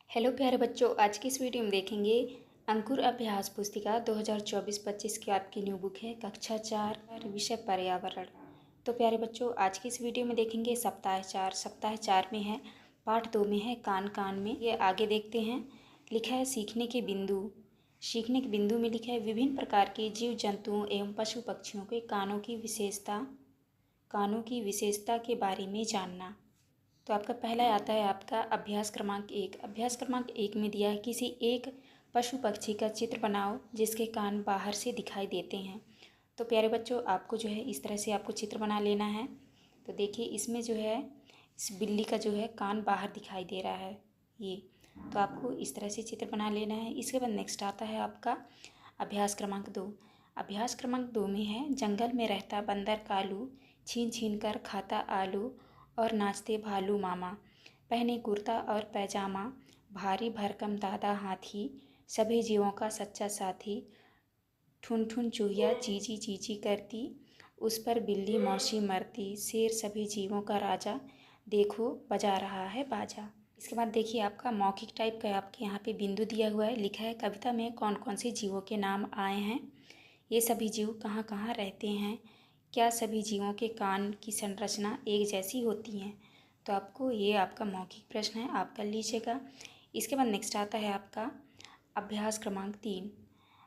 Hello प्यारे बच्चों, आज की इस वीडियो में देखेंगे अंकुर अभ्यास पुस्तिका 2024-25 की आपकी न्यू बुक है कक्षा 4 विषय पर्यावरण। तो प्यारे बच्चों, आज की इस वीडियो में देखेंगे सप्ताह 4 में है, पाठ 2 में है कान कान में। ये आगे देखते हैं। लिखा है सीखने के बिंदु। सीखने के बिंदु में लिखा है विभिन्न प्रकार के जीव जंतुओं एवं पशु पक्षियों के कानों की विशेषता के बारे में जानना। तो आपका पहला आता है आपका अभ्यास क्रमांक 1। अभ्यास क्रमांक 1 में दिया है किसी एक पशु पक्षी का चित्र बनाओ जिसके कान बाहर से दिखाई देते हैं। तो प्यारे बच्चों, आपको जो है इस तरह से आपको चित्र बना लेना है। तो देखिए इसमें जो है इस बिल्ली का जो है कान बाहर दिखाई दे रहा है ये। तो आपको इस तरह से चित्र बना लेना है। इसके बाद नेक्स्ट आता है आपका अभ्यास क्रमांक 2। अभ्यास क्रमांक 2 में है जंगल में रहता बंदर कालू, छीन छीन कर खाता आलू और नाचते भालू मामा, पहने कुर्ता और पैजामा, भारी भरकम दादा हाथी, सभी जीवों का सच्चा साथी, ठुन ठुन चूहिया चीची चीची करती, उस पर बिल्ली मौसी मरती, शेर सभी जीवों का राजा, देखो बजा रहा है बाजा। इसके बाद देखिए आपका मौखिक टाइप का आपके यहाँ पे बिंदु दिया हुआ है। लिखा है कविता में कौन कौन से जीवों के नाम आए हैं, ये सभी जीव कहाँ कहाँ रहते हैं, क्या सभी जीवों के कान की संरचना एक जैसी होती हैं। तो आपको ये आपका मौखिक प्रश्न है, आप कर लीजिएगा। इसके बाद नेक्स्ट आता है आपका अभ्यास क्रमांक 3।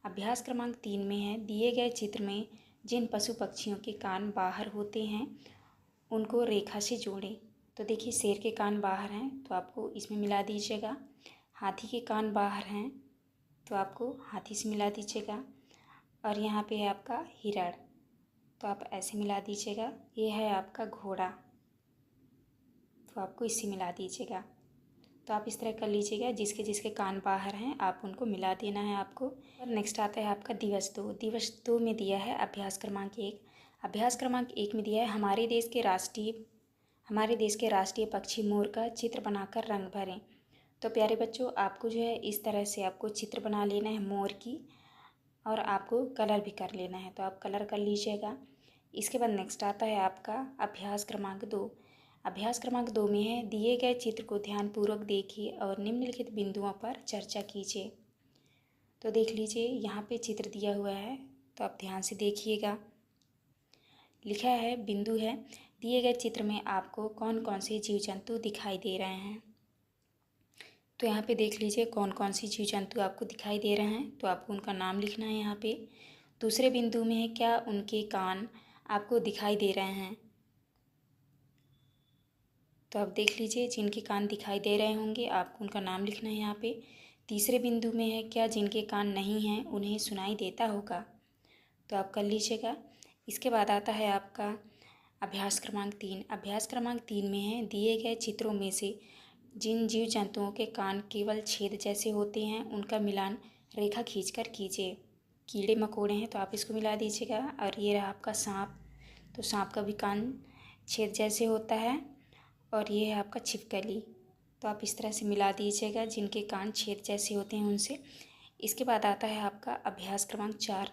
अभ्यास क्रमांक 3 में है दिए गए चित्र में जिन पशु पक्षियों के कान बाहर होते हैं उनको रेखा से जोड़ें। तो देखिए शेर के कान बाहर हैं तो आपको इसमें मिला दीजिएगा। हाथी के कान बाहर हैं तो आपको हाथी से मिला दीजिएगा। और यहाँ पे है आपका हिरण, तो आप ऐसे मिला दीजिएगा। ये है आपका घोड़ा, तो आपको इससे मिला दीजिएगा। तो आप इस तरह कर लीजिएगा, जिसके जिसके कान बाहर हैं आप उनको मिला देना है आपको। और नेक्स्ट आता है आपका दिवस 2। दिवस 2 में दिया है अभ्यास क्रमांक 1। अभ्यास क्रमांक 1 में दिया है हमारे देश के राष्ट्रीय पक्षी मोर का चित्र बनाकर रंग भरें। तो प्यारे बच्चों, आपको जो है इस तरह से आपको चित्र बना लेना है मोर की, और आपको कलर भी कर लेना है। तो आप कलर कर लीजिएगा। इसके बाद नेक्स्ट आता है आपका अभ्यास क्रमांक 2। अभ्यास क्रमांक 2 में है दिए गए चित्र को ध्यानपूर्वक देखिए और निम्नलिखित बिंदुओं पर चर्चा कीजिए। तो देख लीजिए यहाँ पे चित्र दिया हुआ है, तो आप ध्यान से देखिएगा। लिखा है बिंदु है दिए गए चित्र में आपको कौन कौन से जीव जंतु दिखाई दे रहे हैं। तो यहाँ पे देख लीजिए कौन कौन सी जीव जंतु आपको दिखाई दे रहे हैं, तो आपको उनका नाम लिखना है यहाँ पे। दूसरे बिंदु में है क्या उनके कान आपको दिखाई दे रहे हैं। तो आप देख लीजिए जिनके कान दिखाई दे रहे होंगे आपको उनका नाम लिखना है यहाँ पे। तीसरे बिंदु में है क्या जिनके कान नहीं हैं उन्हें सुनाई देता होगा, तो आप कर लीजिएगा। इसके बाद आता है आपका अभ्यास क्रमांक 3। अभ्यास क्रमांक 3 में है दिए गए चित्रों में से जिन जीव जंतुओं के कान केवल छेद जैसे होते हैं उनका मिलान रेखा खींचकर कीजिए। कीड़े मकोड़े हैं तो आप इसको मिला दीजिएगा। और ये रहा आपका सांप, तो सांप का भी कान छेद जैसे होता है। और ये है आपका छिपकली, तो आप इस तरह से मिला दीजिएगा जिनके कान छेद जैसे होते हैं उनसे। इसके बाद आता है आपका अभ्यास क्रमांक 4।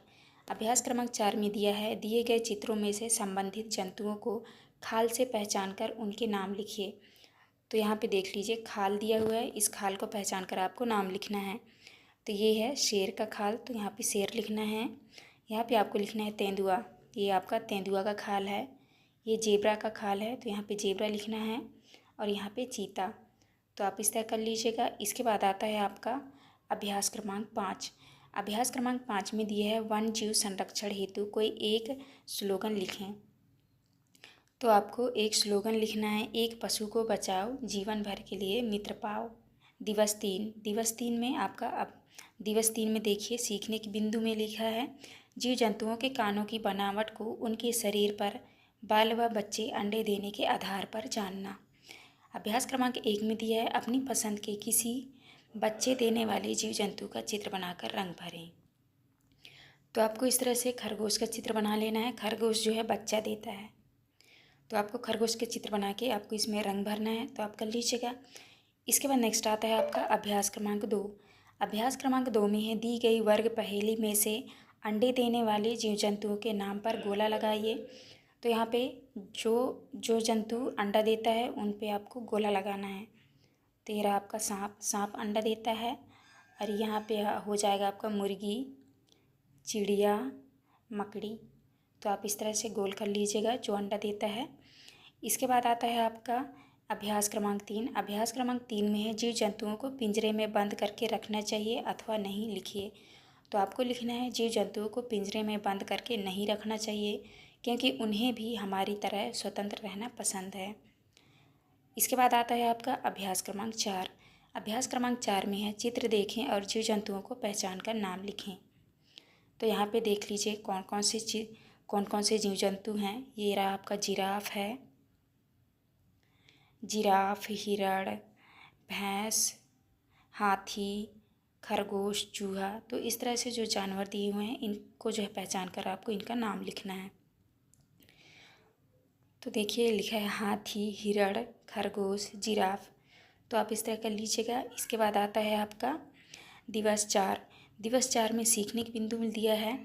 अभ्यास क्रमांक 4 में दिया है दिए गए चित्रों में से संबंधित जंतुओं को खाल से पहचान कर उनके नाम लिखिए। तो यहाँ पे देख लीजिए खाल दिया हुआ है, इस खाल को पहचान कर आपको नाम लिखना है। तो ये है शेर का खाल, तो यहाँ पे शेर लिखना है। यहाँ पे आपको लिखना है तेंदुआ, ये आपका तेंदुआ का खाल है। ये जेब्रा का खाल है, तो यहाँ पे जेब्रा लिखना है। और यहाँ पे चीता, तो आप इस तरह कर लीजिएगा। इसके बाद आता है आपका अभ्यास क्रमांक 5। अभ्यास क्रमांक 5 में दिया है वन जीव संरक्षण हेतु कोई एक स्लोगन लिखें। तो आपको एक स्लोगन लिखना है, एक पशु को बचाओ जीवन भर के लिए मित्र पाओ। दिवस 3 में आपका अब दिवस 3 में देखिए सीखने के बिंदु में लिखा है जीव जंतुओं के कानों की बनावट को उनके शरीर पर बाल व बच्चे अंडे देने के आधार पर जानना। अभ्यास क्रमांक 1 में दिया है अपनी पसंद के किसी बच्चे देने वाले जीव जंतु का चित्र बनाकर रंग भरें। तो आपको इस तरह से खरगोश का चित्र बना लेना है। खरगोश जो है बच्चा देता है, तो आपको खरगोश के चित्र बना के आपको इसमें रंग भरना है, तो आप कर लीजिएगा। इसके बाद नेक्स्ट आता है आपका अभ्यास क्रमांक 2। अभ्यास क्रमांक 2 में है दी गई वर्ग पहेली में से अंडे देने वाले जीव जंतुओं के नाम पर गोला लगाइए। तो यहाँ पे जो जो जंतु अंडा देता है उन पे आपको गोला लगाना है। तो ये रहा आपका सांप, सांप अंडा देता है। और यहाँ पे हो जाएगा आपका मुर्गी, चिड़िया, मकड़ी। तो आप इस तरह से गोल कर लीजिएगा जो अंडा देता है। इसके बाद आता है आपका अभ्यास क्रमांक 3। अभ्यास क्रमांक 3 में है जीव जंतुओं को पिंजरे में बंद करके रखना चाहिए अथवा नहीं, लिखिए। तो आपको लिखना है जीव जंतुओं को पिंजरे में बंद करके नहीं रखना चाहिए, क्योंकि उन्हें भी हमारी तरह स्वतंत्र रहना पसंद है। इसके बाद आता है आपका अभ्यास क्रमांक 4। अभ्यास क्रमांक 4 में है चित्र देखें और जीव जंतुओं को पहचान कर नाम लिखें। तो यहाँ पे देख लीजिए कौन कौन से जीव जंतु हैं। ये रहा आपका जिराफ है, जिराफ, हिरण, भैंस, हाथी, खरगोश, चूहा। तो इस तरह से जो जानवर दिए हुए हैं इनको जो है पहचान कर आपको इनका नाम लिखना है। तो देखिए लिखा है हाथी, हिरण, खरगोश, जिराफ। तो आप इस तरह कर लीजिएगा। इसके बाद आता है आपका दिवस 4। दिवस 4 में सीखने के बिंदु में दिया है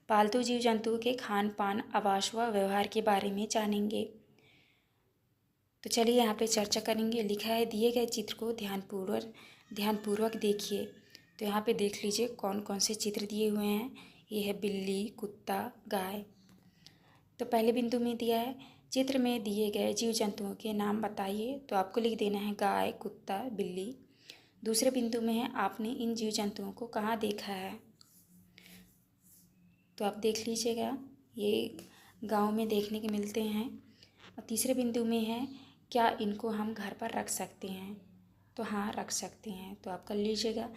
पालतू जीव जंतुओं के खान पान, आवास व व्यवहार के बारे में जानेंगे। तो चलिए यहाँ पे चर्चा करेंगे। लिखा है दिए गए चित्र को ध्यानपूर्वक देखिए। तो यहाँ पे देख लीजिए कौन कौन से चित्र दिए हुए हैं। ये है बिल्ली, कुत्ता, गाय। तो पहले बिंदु में दिया है चित्र में दिए गए जीव जंतुओं के नाम बताइए। तो आपको लिख देना है गाय, कुत्ता, बिल्ली। दूसरे बिंदु में है आपने इन जीव जंतुओं को कहाँ देखा है। तो आप देख लीजिएगा ये गांव में देखने के मिलते हैं। और तीसरे बिंदु में है क्या इनको हम घर पर रख सकते हैं। तो हाँ, रख सकते हैं। तो आप कर लीजिएगा।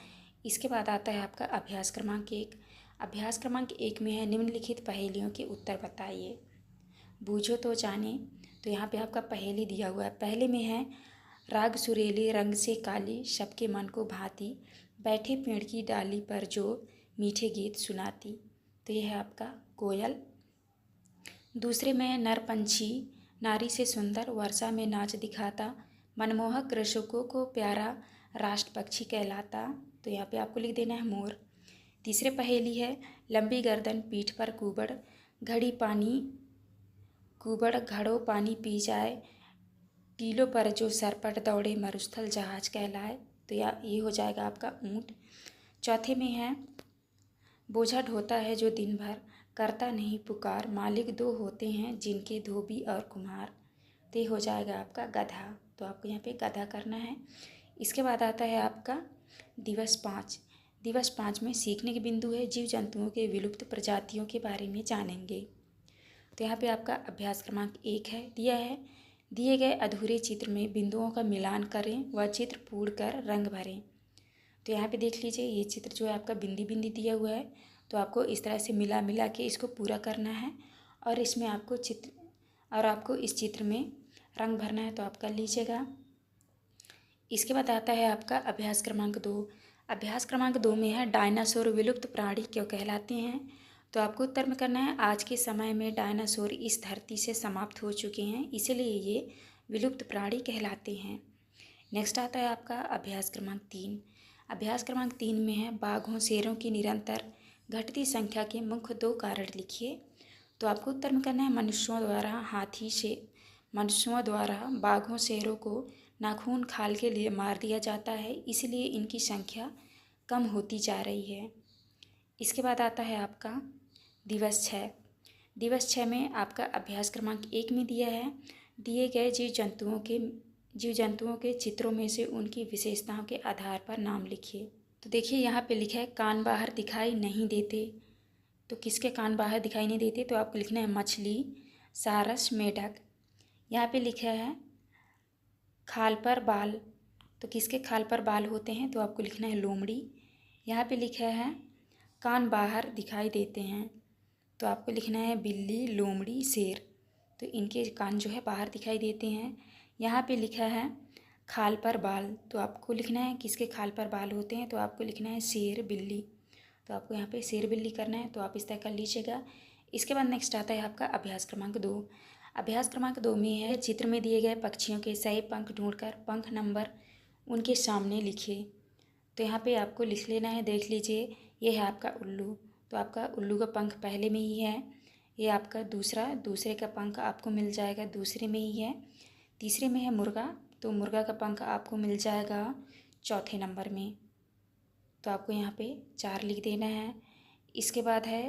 इसके बाद आता है आपका अभ्यास क्रमांक 1। अभ्यास क्रमांक 1 में है निम्नलिखित पहेलियों के उत्तर बताइए। बूझो तो जाने। तो यहाँ पे आपका पहेली दिया हुआ है। पहले में है राग सुरीले रंग से काली, सबके मन को भाती, बैठे पेड़ की डाली पर जो मीठे गीत सुनाती। तो यह है आपका कोयल। दूसरे में है नर पंछी नारी से सुंदर, वर्षा में नाच दिखाता, मनमोहक कृषकों को प्यारा, राष्ट्र पक्षी कहलाता। तो यहाँ पे आपको लिख देना है मोर। तीसरे पहेली है लंबी गर्दन पीठ पर कुबड़, घड़ों पानी पी जाए, टीलों पर जो सरपट दौड़े, मरुस्थल जहाज कहलाए। तो ये हो जाएगा आपका ऊँट। चौथे में है बोझा ढोता है जो दिन भर, करता नहीं पुकार, मालिक दो होते हैं जिनके धोबी और कुम्हार। तो ये हो जाएगा आपका गधा। तो आपको यहाँ पे गधा करना है। इसके बाद आता है आपका दिवस 5। दिवस 5 में सीखने के बिंदु है जीव जंतुओं के विलुप्त प्रजातियों के बारे में जानेंगे। तो यहाँ पे आपका अभ्यास क्रमांक 1 है दिया है दिए गए अधूरे चित्र में बिंदुओं का मिलान करें व चित्र पूर्ण कर रंग भरें। तो यहाँ पे देख लीजिए ये चित्र जो है आपका बिंदी बिंदी दिया हुआ है। तो आपको इस तरह से मिला के इसको पूरा करना है और इसमें आपको इस चित्र में रंग भरना है। तो आप कर लीजिएगा। इसके बाद आता है आपका अभ्यास क्रमांक 2। अभ्यास क्रमांक 2 में है डायनासोर विलुप्त प्राणी क्यों कहलाते हैं। तो आपको उत्तर में करना है आज के समय में डायनासोर इस धरती से समाप्त हो चुके हैं, इसलिए ये विलुप्त प्राणी कहलाते हैं। नेक्स्ट आता है आपका अभ्यास क्रमांक 3। अभ्यास क्रमांक 3 में है बाघों शेरों की निरंतर घटती संख्या के मुख्य 2 कारण लिखिए। तो आपको उत्तर में करना है मनुष्यों द्वारा बाघों शेरों को नाखून खाल के लिए मार दिया जाता है, इसलिए इनकी संख्या कम होती जा रही है। इसके बाद आता है आपका दिवस 6। दिवस 6 में आपका अभ्यास क्रमांक 1 में दिया है दिए गए जीव जंतुओं के चित्रों में से उनकी विशेषताओं के आधार पर नाम लिखिए। तो देखिए यहाँ पे लिखा है कान बाहर दिखाई नहीं देते। तो किसके कान बाहर दिखाई नहीं देते। तो आपको लिखना है मछली, सारस, मेढक। यहाँ पे लिखा है खाल पर बाल। तो किसके खाल पर बाल होते हैं। तो आपको लिखना है लोमड़ी। यहाँ पे लिखा है कान बाहर दिखाई देते हैं। तो आपको लिखना है बिल्ली, लोमड़ी, शेर। तो इनके कान जो है बाहर दिखाई देते हैं। यहाँ पे लिखा है खाल पर बाल। तो आपको लिखना है किसके खाल पर बाल होते हैं। तो आपको लिखना है शेर, बिल्ली। तो आपको यहाँ पे शेर बिल्ली करना है। तो आप इस तरह कर लीजिएगा। इसके बाद नेक्स्ट आता है आपका अभ्यास क्रमांक 2। अभ्यास क्रमांक 2 में है चित्र में दिए गए पक्षियों के सही पंख ढूंढकर पंख नंबर उनके सामने लिखिए। तो यहाँ पे आपको लिख लेना है। देख लीजिए ये है आपका उल्लू। तो आपका उल्लू का पंख पहले में ही है। ये आपका दूसरे का पंख आपको मिल जाएगा दूसरे में ही है। तीसरे में है मुर्गा, तो मुर्गा का पंख आपको मिल जाएगा चौथे नंबर में। तो आपको यहाँ पे 4 लिख देना है। इसके बाद है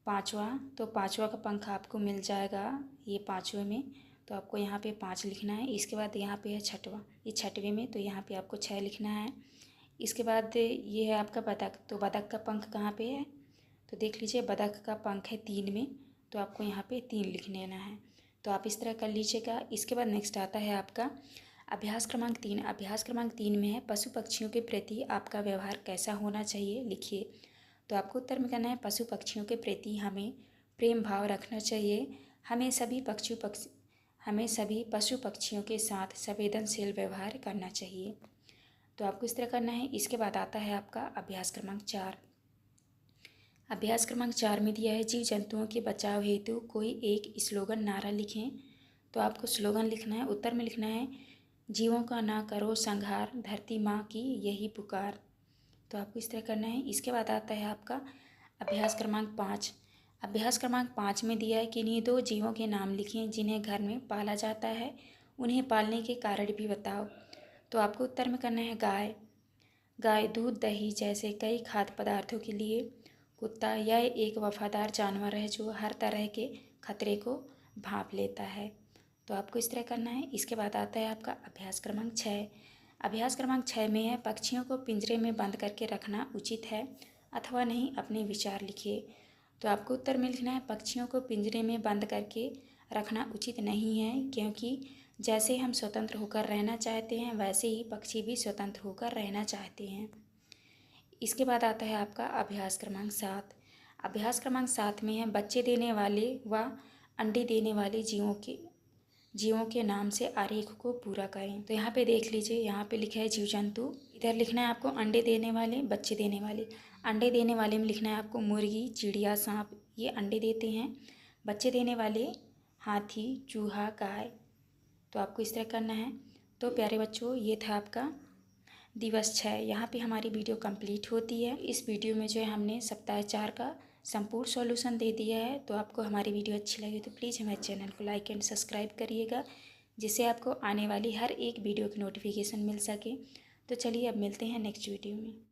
पाँचवा, तो पाँचवा का पंख आपको मिल जाएगा ये 5वें में, तो आपको यहाँ पे 5 लिखना है। इसके बाद यहाँ पे है छठवा, ये 6वें में, तो यहाँ पे आपको 6 लिखना है। इसके बाद ये है आपका बतख, तो बतख का पंख कहाँ पे है, तो देख लीजिए बतख का पंख है 3 में, तो आपको यहाँ पे 3 लिख लेना है। तो आप इस तरह कर लीजिएगा। इसके बाद नेक्स्ट आता है आपका अभ्यास क्रमांक 3। अभ्यास क्रमांक 3 में है पशु पक्षियों के प्रति आपका व्यवहार कैसा होना चाहिए, लिखिए। तो आपको उत्तर में कहना है पशु पक्षियों के प्रति हमें प्रेम भाव रखना चाहिए। हमें सभी पशु पक्षियों के साथ संवेदनशील व्यवहार करना चाहिए। तो आपको इस तरह करना है। इसके बाद आता है आपका अभ्यास क्रमांक 4। अभ्यास क्रमांक 4 में दिया है जीव जंतुओं के बचाव हेतु कोई एक स्लोगन नारा लिखें। तो आपको स्लोगन लिखना है। उत्तर में लिखना है जीवों का ना करो संहार, धरती माँ की यही पुकार। तो आपको इस तरह करना है। इसके बाद आता है आपका अभ्यास क्रमांक 5। अभ्यास क्रमांक 5 में दिया है कि इन्हीं 2 जीवों के नाम लिखें जिन्हें घर में पाला जाता है, उन्हें पालने के कारण भी बताओ। तो आपको उत्तर में करना है गाय। गाय दूध दही जैसे कई खाद्य पदार्थों के लिए। कुत्ता, यह एक वफादार जानवर है जो हर तरह के खतरे को भांप लेता है। तो आपको इस तरह करना है। इसके बाद आता है आपका अभ्यास क्रमांक 6। अभ्यास क्रमांक 6 में है पक्षियों को पिंजरे में बंद करके रखना उचित है अथवा नहीं, अपने विचार लिखिए। तो आपको उत्तर में लिखना है पक्षियों को पिंजरे में बंद करके रखना उचित नहीं है, क्योंकि जैसे हम स्वतंत्र होकर रहना चाहते हैं वैसे ही पक्षी भी स्वतंत्र होकर रहना चाहते हैं। इसके बाद आता है आपका अभ्यास क्रमांक 7। अभ्यास क्रमांक 7 में है बच्चे देने वाले व अंडे देने वाले जीवों के नाम से आरेख को पूरा करें। तो यहाँ पे देख लीजिए, यहाँ पे लिखा है जीव जंतु, इधर लिखना है आपको अंडे देने वाले, बच्चे देने वाले। अंडे देने वाले में लिखना है आपको मुर्गी, चिड़िया, सांप, ये अंडे देते हैं। बच्चे देने वाले हाथी, चूहा, गाय। तो आपको इस तरह करना है। तो प्यारे बच्चों, ये था आपका दिवस 6। यहाँ पे हमारी वीडियो कंप्लीट होती है। इस वीडियो में जो है हमने सप्ताह 4 का संपूर्ण सॉल्यूशन दे दिया है। तो आपको हमारी वीडियो अच्छी लगी तो प्लीज़ हमारे चैनल को लाइक एंड सब्सक्राइब करिएगा, जिससे आपको आने वाली हर एक वीडियो की नोटिफिकेशन मिल सके। तो चलिए अब मिलते हैं नेक्स्ट वीडियो में।